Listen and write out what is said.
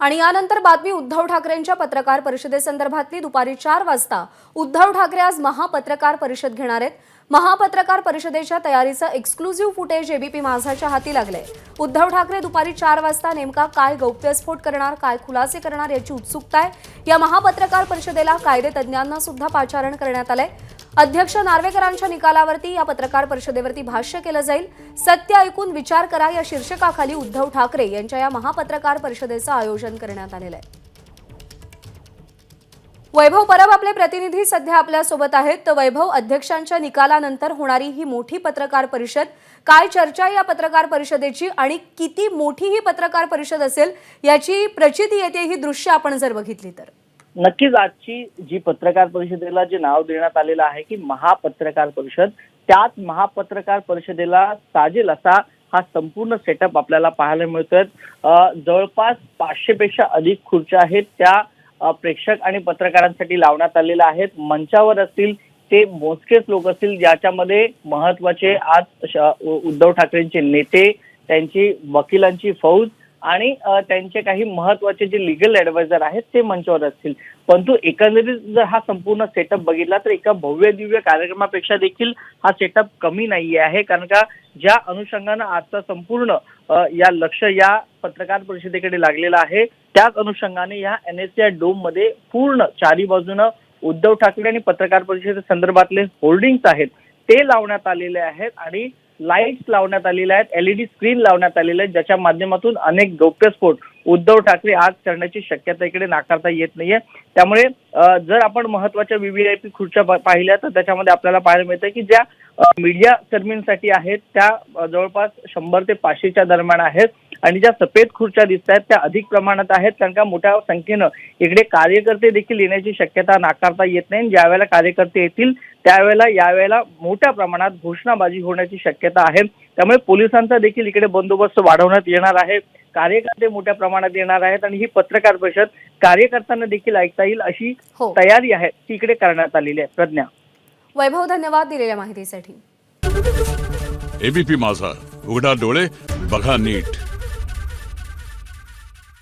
आणि यानंतर बातमी उद्धव ठाकरेंच्या पत्रकार परिषदेसंदर्भातली दुपारी 4 वाजता उद्धव ठाकरे आज महापत्रकार परिषद घेणार आहेत। महापत्रकार परिषदेच्या तयारीचं एक्सक्लुझिव्ह फुटेज एबीपी माझाच्या हाती लागलंय। उद्धव ठाकरे दुपारी 4 वाजता नेमका काय गौप्यस्फोट करणार, काय खुलासे करणार याची उत्सुकता आहे। या महापत्रकार परिषदेला कायदेतज्ञांना सुद्धा पाचारण करण्यात आलंय। अध्यक्ष नार्वेकरांच्या निकालावरती या पत्रकार परिषदेवरती भाष्य केलं जाईल। सत्य ऐकून विचार करा या शीर्षकाखाली उद्धव ठाकरे यांच्या या महापत्रकार परिषदेचं आयोजन करण्यात आलेलं आहे। वैभव परब आपले प्रतिनिधी सध्या आपल्या सोबत आहेत। तर वैभव, अध्यक्षांच्या निकालानंतर होणारी ही मोठी पत्रकार परिषद, काय चर्चा या पत्रकार परिषदेची आणि किती मोठी ही पत्रकार परिषद असेल याची प्रचिती येते ही दृश्य आपण जर बघितली तर? नक्कीच आजची जी पत्रकार परिषदेला जे नाव देण्यात आलेलं आहे की महापत्रकार परिषद, त्याच महापत्रकार परिषदेला साजेल असा हा संपूर्ण सेटअप आपल्याला पाहायला मिळतोय। जवळपास 500 पेक्षा अधिक खुर्च्या आहेत त्या प्रेक्षक आणि पत्रकारांसाठी लावण्यात आलेल्या आहेत। मंचावर असतील ते मोजकेच लोक असतील ज्याच्यामध्ये महत्वाचे आज उद्धव ठाकरेंचे नेते, त्यांची वकिलांची फौज आणि त्यांचे काही महत्वाचे जे लीगल ऍडवायझर आहेत ते मंचावर असतील। परंतु एकंदरीत जर हा संपूर्ण सेटअप बघितला तर एका भव्य दिव्य कार्यक्रमापेक्षा देखील हा सेटअप कमी नाही आहे। कारण का ज्या अनुषंगानं आजचा संपूर्ण या लक्ष या पत्रकार परिषदेकडे लागलेलं आहे, त्याच अनुषंगाने या NSCI डोम मध्ये पूर्ण चारी बाजूनं उद्धव ठाकरे आणि पत्रकार परिषदे संदर्भातले होर्डिंग्स आहेत ते लावण्यात आलेले आहेत आणि लाईट्स लावण्यात आलेल्या आहेत, LED स्क्रीन लावण्यात आलेल्या आहेत, ज्याच्या माध्यमातून अनेक गौप्यस्फोट उद्धव ठाकरे आज करण्याची शक्यता इकडे नाकारता येत नाहीये। त्यामुळे जर आपण महत्वाच्या VVIP खुर्च्या पाहिल्या तर त्याच्यामध्ये आपल्याला पाहायला मिळतं की ज्या मीडिया कर्मींसाठी आहेत त्या जवळपास 100 ते 500च्या दरम्यान आहेत आणि ज्या सफेद खुर्च्या दिसत आहेत त्या अधिक प्रमाणात आहेत। कारण का मोठ्या संख्येनं इकडे कार्यकर्ते देखील येण्याची शक्यता नाकारता येत नाही। ज्यावेळेला कार्यकर्ते येतील त्यावेळेला यावेळेला मोठ्या प्रमाणात घोषणाबाजी होण्याची शक्यता आहे। त्यामुळे पोलिसांचा देखील इकडे बंदोबस्त वाढवण्यात येणार आहे, कार्यकर्ते मोठ्या प्रमाणात येणार आहेत आणि ही पत्रकार परिषद कार्यकर्त्यांना देखील ऐकता येईल अशी तयारी आहे ती इकडे करण्यात आलेली आहे। प्रज्ञा, वैभव, धन्यवाद दिलेल्या माहितीसाठी। एबीपी माझा, उघडा डोळे बघा नीट।